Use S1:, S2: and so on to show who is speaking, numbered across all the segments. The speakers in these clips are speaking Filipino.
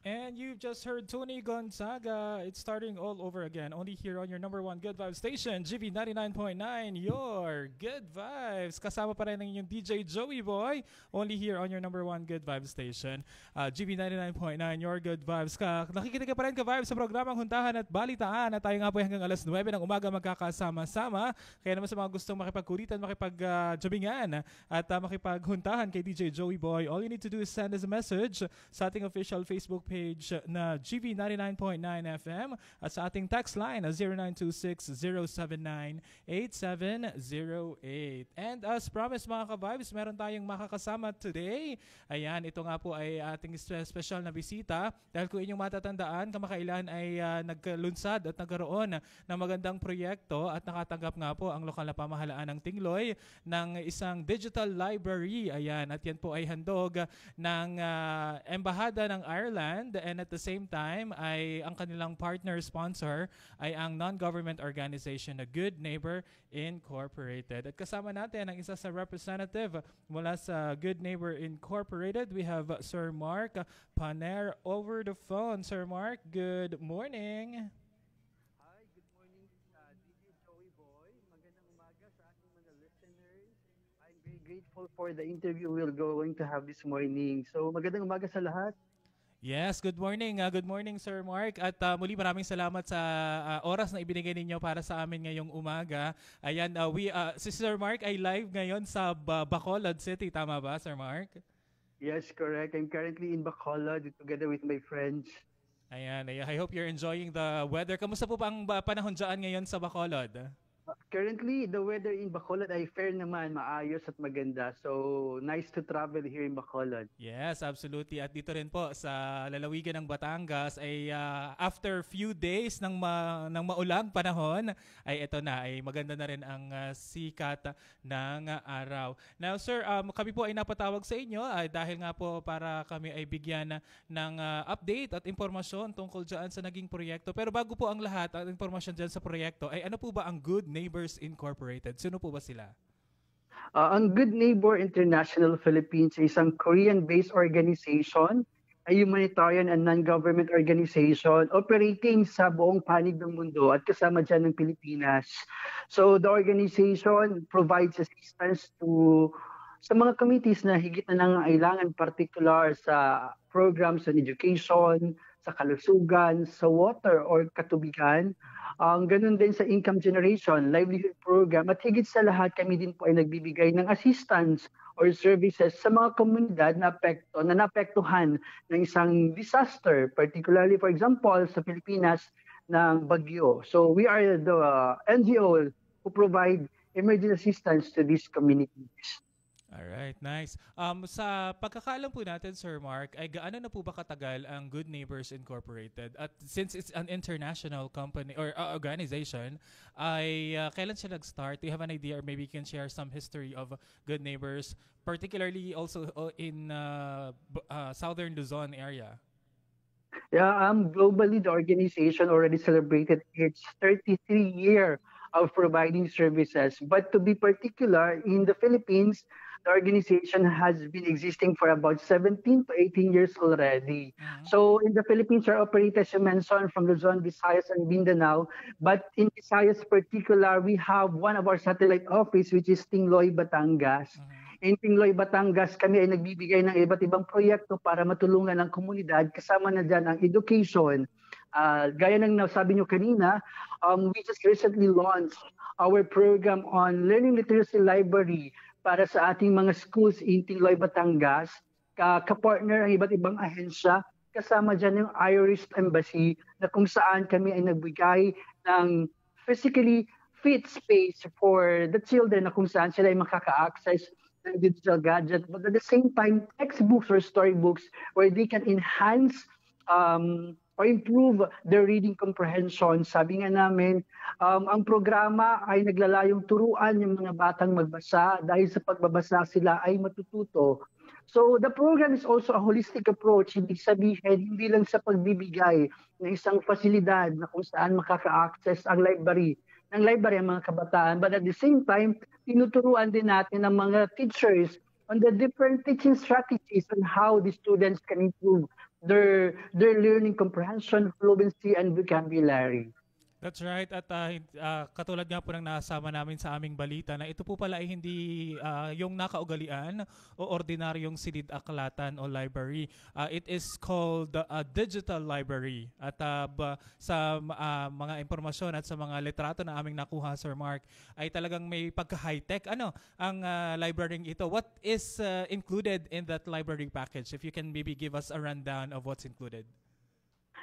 S1: And you've just heard Tony Gonzaga. It's starting all over again, only here on your number one Good Vibes station, GV 99.9, your Good Vibes. Kasama pa rin ang inyong DJ Joey Boy, only here on your number one Good Vibes station, GV 99.9, your Good Vibes. Nakikinig ka pa rin ka-vibes sa programang Huntahan at Balitaan at tayo nga po hanggang alas 9 ng umaga magkakasama-sama. Kaya naman sa mga gustong makipagkulitan, makipag-jabingan at makipaghuntahan kay DJ Joey Boy, all you need to do is send us a message sa ating official Facebook page na GV 99.9 FM at sa ating text line na 0926-079-8708. And as promised mga ka-vibes, meron tayong makakasama today. Ayan, ito nga po ay ating special na bisita dahil kung inyong matatandaan, kamakailan ay naglunsad at nagkaroon ng magandang proyekto at nakatanggap nga po ang lokal na pamahalaan ng Tingloy ng isang digital library. Ayan, at yan po ay handog ng Embahada ng Ireland, and at the same time ay ang kanilang partner sponsor ay ang non-government organization na Good Neighbor Incorporated. At kasama natin ang isa sa representative mula sa Good Neighbor Incorporated. We have Sir Mark Paner over the phone. Sir Mark, good morning.
S2: Hi, good morning, DJ Joey Boy. Magandang umaga sa ating mga listeners. I'm very grateful for the interview we're going to have this morning. So, magandang umaga sa lahat.
S1: Yes, good morning. Good morning, Sir Mark. At muli maraming salamat sa oras na ibinigay ninyo para sa amin ngayong umaga. Ayan, si Sir Mark ay live ngayon sa Bacolod City. Tama ba, Sir Mark?
S2: Yes, correct. I'm currently in Bacolod together with my friends.
S1: Ayan, I hope you're enjoying the weather. Kamusta po ba ang panahon dyan ngayon sa Bacolod?
S2: Currently, the weather in Bacolod ay fair naman, maayos at maganda. So, nice to travel here in Bacolod.
S1: Yes, absolutely. At dito rin po sa lalawigan ng Batangas ay after few days ng maulang panahon ay ito na, ay maganda na rin ang sikat ng araw. Now sir, kami po ay napatawag sa inyo dahil nga po para kami ay bigyan ng update at impormasyon tungkol dyan sa naging proyekto. Pero bago po ang lahat, ang impormasyon dyan sa proyekto ay ano po ba ang Good Neighbors Incorporated? Sino po ba sila?
S2: Ang Good Neighbor International Philippines ay isang Korean-based organization, a humanitarian and non-government organization operating sa buong panig ng mundo at kasama dyan ng Pilipinas. So the organization provides assistance sa mga committees na higit na nangangailangan, particular sa programs on education, sa kalusugan, sa water or katubigan. Ganun din sa income generation, livelihood program, at higit sa lahat kami din po ay nagbibigay ng assistance or services sa mga komunidad na naapektuhan ng isang disaster, particularly for example sa Pilipinas ng bagyo. So we are the NGO who provide emergency assistance to these communities.
S1: Alright, nice. Sa pagkakaalam po natin, Sir Mark, ay gaano na po ba katagal ang Good Neighbors Incorporated? At since it's an international company or organization, ay kailan siya nag-start? Do you have an idea or maybe you can share some history of Good Neighbors, particularly also in Southern Luzon area?
S2: Yeah, globally, the organization already celebrated its 33 year of providing services. But to be particular, in the Philippines, the organization has been existing for about 17 to 18 years already.
S1: Mm-hmm.
S2: So in the Philippines, are operated, as you mentioned, from Luzon, Visayas, and Mindanao. But in Visayas particular, we have one of our satellite office, which is Tingloy, Batangas.
S1: Mm-hmm.
S2: In Tingloy, Batangas, kami ay nagbibigay ng iba't ibang proyekto para matulungan ang komunidad. Kasama na dyan ang education. Gaya ng nasabi nyo kanina, we just recently launched our program on Learning Literacy Library para sa ating mga schools in Tingloy, Batangas. Kapartner ang iba't ibang ahensya. Kasama dyan yung Irish Embassy na kung saan kami ay nagbigay ng physically fit space for the children na kung saan sila ay makaka-access ng digital gadget. But at the same time, textbooks or storybooks where they can enhance or improve their reading comprehension. Sabi nga namin, ang programa ay naglalayong turuan yung mga batang magbasa dahil sa pagbabasa sila ay matututo. So the program is also a holistic approach. Ibig sabihin, hindi lang sa pagbibigay ng isang fasilidad na kung saan makaka-access ang library ang mga kabataan, but at the same time, tinuturuan din natin ang mga teachers on the different teaching strategies on how the students can improve their learning comprehension, fluency, and vocabulary.
S1: That's right. At katulad nga po ng nasama namin sa aming balita na ito po pala ay hindi yung nakaugalian o ordinaryong silid-aklatan o library. It is called a digital library. At sa mga impormasyon at sa mga litrato na aming nakuha, Sir Mark, ay talagang may pagka-high-tech. Ano ang library ito? What is included in that library package? If you can maybe give us a rundown of what's included.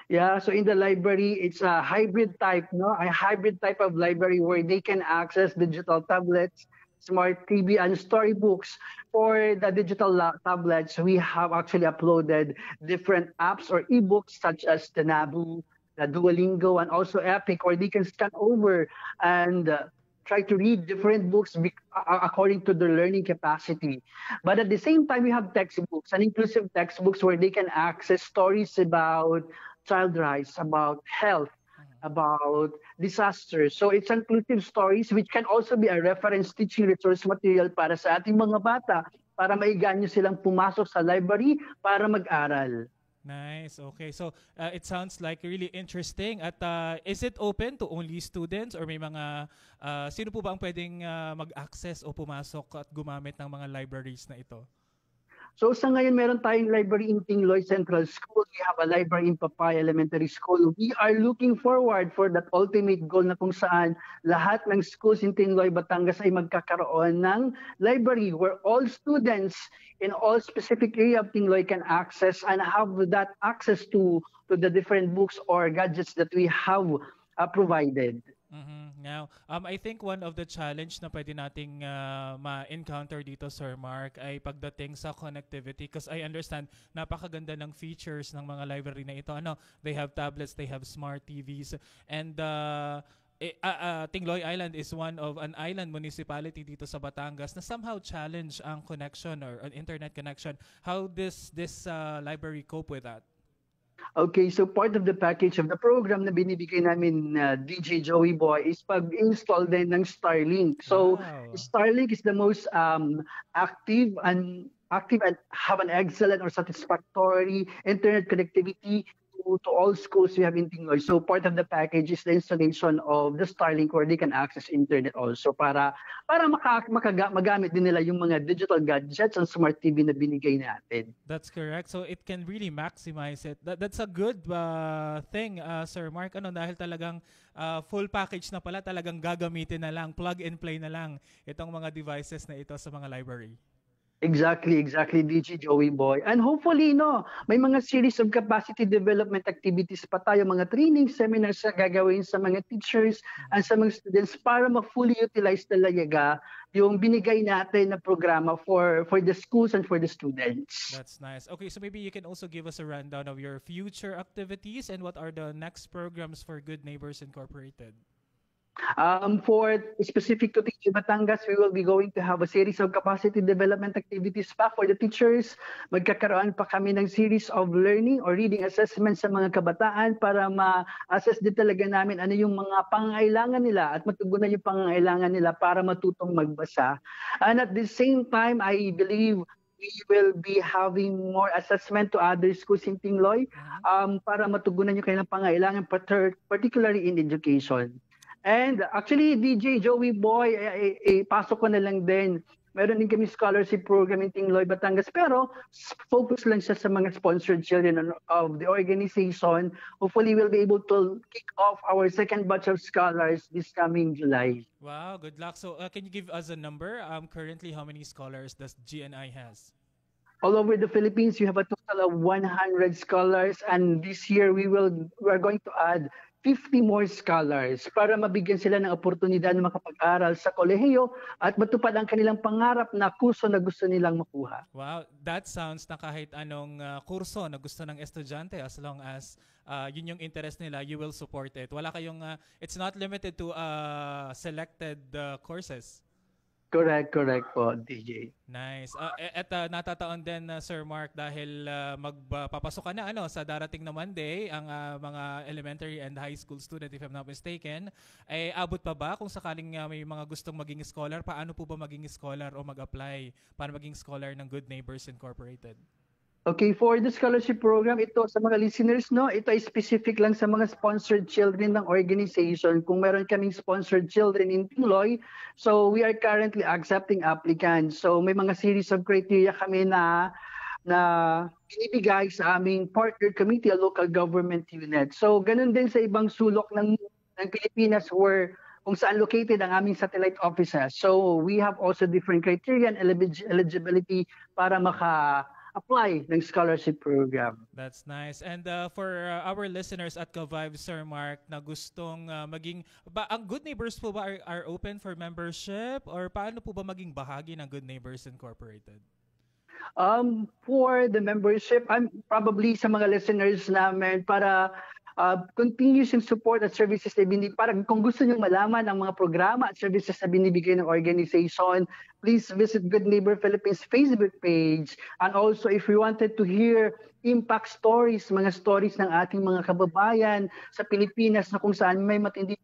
S2: Yeah, so in the library, it's a hybrid type, no? A hybrid type of library where they can access digital tablets, smart TV, and storybooks. For the digital tablets, we have actually uploaded different apps or ebooks such as the Nabu, the Duolingo, and also Epic, where they can scan over and try to read different books according to their learning capacity. But at the same time, we have textbooks and inclusive textbooks where they can access stories about child rights, about health, about disasters. So it's inclusive stories which can also be a reference teaching resource material para sa ating mga bata para maiganyo silang pumasok sa library para mag-aral.
S1: Nice. Okay. So it sounds like really interesting. At is it open to only students or may mga sino po ba ang pwedeng mag-access o pumasok at gumamit ng mga libraries na ito?
S2: So sa ngayon, meron tayong library in Tingloy Central School. We have a library in Papaya Elementary School. We are looking forward for that ultimate goal na kung saan lahat ng schools in Tingloy, Batangas ay magkakaroon ng library where all students in all specific area of Tingloy can access and have that access to the different books or gadgets that we have provided.
S1: Mm-hmm. Now, I think one of the challenge na pwede nating ma-encounter dito, Sir Mark, ay pagdating sa connectivity. Because I understand, napakaganda ng features ng mga library na ito. They have tablets, they have smart TVs, and Tingloy Island is one of an island municipality dito sa Batangas na somehow challenge ang connection or an internet connection. How this library cope with that?
S2: Okay, so part of the package of the program na binibigay namin DJ Joey Boy is pag-install din ng Starlink. So
S1: Wow.
S2: Starlink is the most active and have an excellent or satisfactory internet connectivity to all schools we have in Tingloy. So part of the package is the installation of the Starlink where they can access internet also para magamit din nila yung mga digital gadgets and smart TV na binigay natin.
S1: That's correct. So it can really maximize it. That's a good thing, Sir Mark. Dahil talagang full package na pala, talagang gagamitin na lang, plug and play na lang itong mga devices na ito sa mga library.
S2: Exactly, DJ Joey Boy. And hopefully, may mga series of capacity development activities pa tayo, mga training seminars na gagawin sa mga teachers and sa mga students para ma-fully utilize talaga yung binigay natin na programa for the schools and for the students.
S1: That's nice. Okay, so maybe you can also give us a rundown of your future activities and what are the next programs for Good Neighbors Incorporated?
S2: For specific to Teaching Batangas, we will be going to have a series of capacity development activities pa for the teachers. Magkakaroon pa kami ng series of learning or reading assessments sa mga kabataan para ma-assess din talaga namin ano yung mga pangangailangan nila at matugunan yung pangangailangan nila para matutong magbasa. And at the same time, I believe we will be having more assessment to other schools in Tingloy para matugunan yung kanilang pangangailangan, particularly in education. And actually, DJ Joey Boy, pasok ko na lang din. Meron din kami scholarship program in Tingloy, Batangas, pero focus lang siya sa mga sponsored children of the organization. Hopefully, we'll be able to kick off our second batch of scholars this coming July.
S1: Wow, good luck. So can you give us a number? Currently, how many scholars does GNI has?
S2: All over the Philippines, you have a total of 100 scholars, and this year we are going to add 50 more scholars para mabigyan sila ng oportunidad na makapag-aral sa kolehiyo at matupad ang kanilang pangarap na kurso na gusto nilang makuha.
S1: Wow, that sounds na kahit anong kurso na gusto ng estudyante, as long as yun yung interest nila, you will support it. Wala kayong, it's not limited to selected courses.
S2: Correct po, DJ.
S1: Nice. At natataon din, Sir Mark, dahil magpapasok ka na sa darating na Monday, ang mga elementary and high school student, if I'm not mistaken, ay abot pa ba kung sakaling may mga gustong maging scholar? Paano po ba maging scholar o mag-apply para maging scholar ng Good Neighbors Incorporated?
S2: Okay, for the scholarship program, ito sa mga listeners, no, ito ay specific lang sa mga sponsored children ng organization. Kung meron kaming sponsored children in Pinoy, so we are currently accepting applicants. So may mga series of criteria kami na binibigay sa aming partner committee, a local government unit. So ganun din sa ibang sulok ng Pilipinas where kung saan located ang aming satellite offices. So we have also different criteria and eligibility para apply ng scholarship program.
S1: That's nice. And for our listeners at Kavive, Sir Mark, na gustong maging, ang Good Neighbors po ba are open for membership? Or paano po ba maging bahagi ng Good Neighbors Incorporated?
S2: For the membership, I'm probably sa mga listeners namin para continuous yung support at services na binibigay. Parang kung gusto niyo malaman ang mga programa at services na binibigay ng organization, please visit Good Neighbor Philippines Facebook page. And also, if you wanted to hear impact stories, mga stories ng ating mga kababayan sa Pilipinas na kung saan may matindi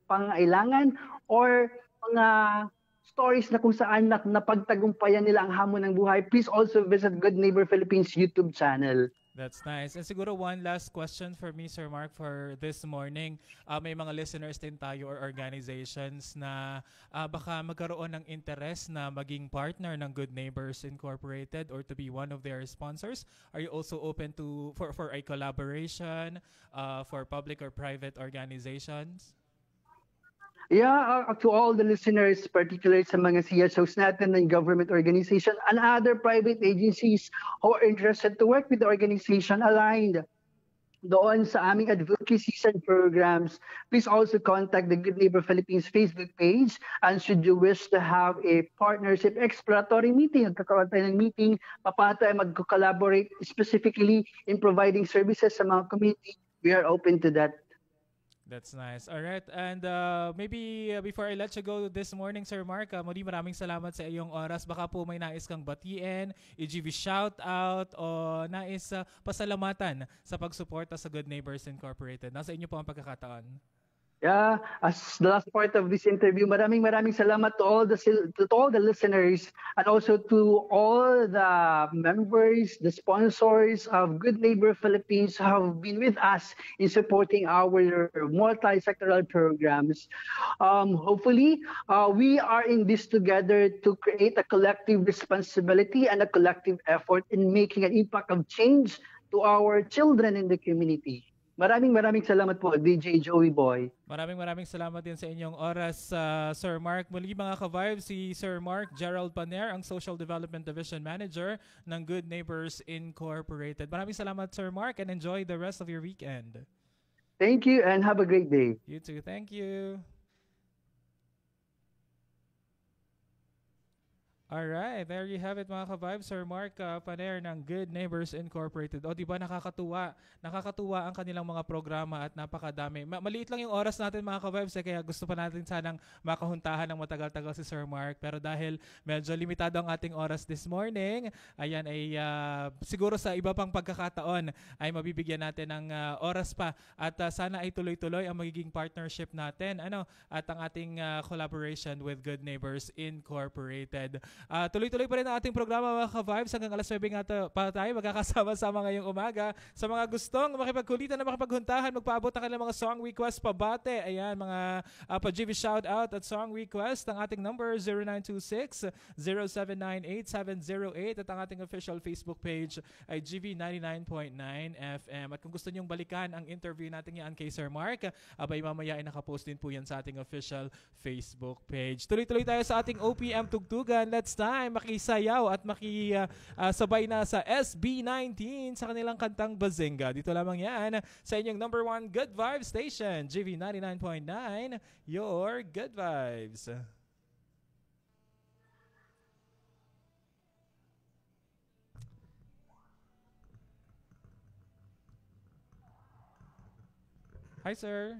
S2: pangailangan or mga stories na kung saan napagtagumpayan nila ang hamon ng buhay, please also visit Good Neighbor Philippines YouTube channel.
S1: That's nice. And siguro one last question for me, Sir Mark, for this morning. May mga listeners din tayo or organizations na baka magkaroon ng interest na maging partner ng Good Neighbors Incorporated or to be one of their sponsors. Are you also open to for a collaboration for public or private organizations?
S2: Yeah, to all the listeners, particularly sa mga CSOs natin ng government organization and other private agencies who are interested to work with the organization aligned doon sa aming advocacies and programs, please also contact the Good Neighbor Philippines Facebook page. And should you wish to have a partnership exploratory meeting, magkakaroon tayo ng meeting, paano tayo mag-collaborate specifically in providing services sa mga community, we are open to that.
S1: That's nice. All right. And maybe before I let you go this morning, Sir Mark, maraming salamat sa iyong oras. Baka po may nais kang batiin, i-GV shoutout, o nais pasalamatan sa pagsuporta sa Good Neighbors Incorporated. Nasa inyo po ang pagkakataon.
S2: Yeah, as the last part of this interview, maraming salamat to all the listeners and also to all the members, the sponsors of Good Neighbor Philippines who have been with us in supporting our multi-sectoral programs. Hopefully, we are in this together to create a collective responsibility and a collective effort in making an impact of change to our children in the community. Maraming salamat po, DJ Joey Boy.
S1: Maraming salamat din sa inyong oras, Sir Mark. Muli mga ka-Vibe, si Sir Mark Gerald Paner, ang Social Development Division Manager ng Good Neighbors Incorporated. Maraming salamat, Sir Mark, and enjoy the rest of your weekend.
S2: Thank you and have a great day.
S1: You too. Thank you. Alright, there you have it mga ka-Vibe. Sir Mark Paner ng Good Neighbors Incorporated. O diba nakakatuwa ang kanilang mga programa at napakadami. Maliit lang yung oras natin mga ka-Vibes kaya gusto pa natin sanang makahuntahan ng matagal-tagal si Sir Mark. Pero dahil medyo limitado ang ating oras this morning, ayan ay siguro sa iba pang pagkakataon ay mabibigyan natin ng oras pa at sana ay tuloy-tuloy ang magiging partnership natin at ang ating collaboration with Good Neighbors Incorporated. Tuloy-tuloy pa rin ang ating programa mga ka-Vibes hanggang alas 9 nga pa tayo magkakasama-sama ngayong umaga. Sa mga gustong makipagkulitan na makipaghuntahan, magpaabot ang kanilang mga song request pabate. Ayan, mga pa-GV shoutout at song request. Ang ating number 0926-0798-708 at ang ating official Facebook page ay GV99.9 FM. At kung gusto nyong balikan ang interview natin yan kay Sir Mark, abay mamaya ay nakapost din po yan sa ating official Facebook page. Tuloy-tuloy tayo sa ating OPM Tugtugan. Let's time makisayaw at makisabay na sa SB19 sa kanilang kantang Bazinga. Dito lamang yan sa inyong number 1 Good Vibes Station, GV 99.9, your Good Vibes. Hi, sir.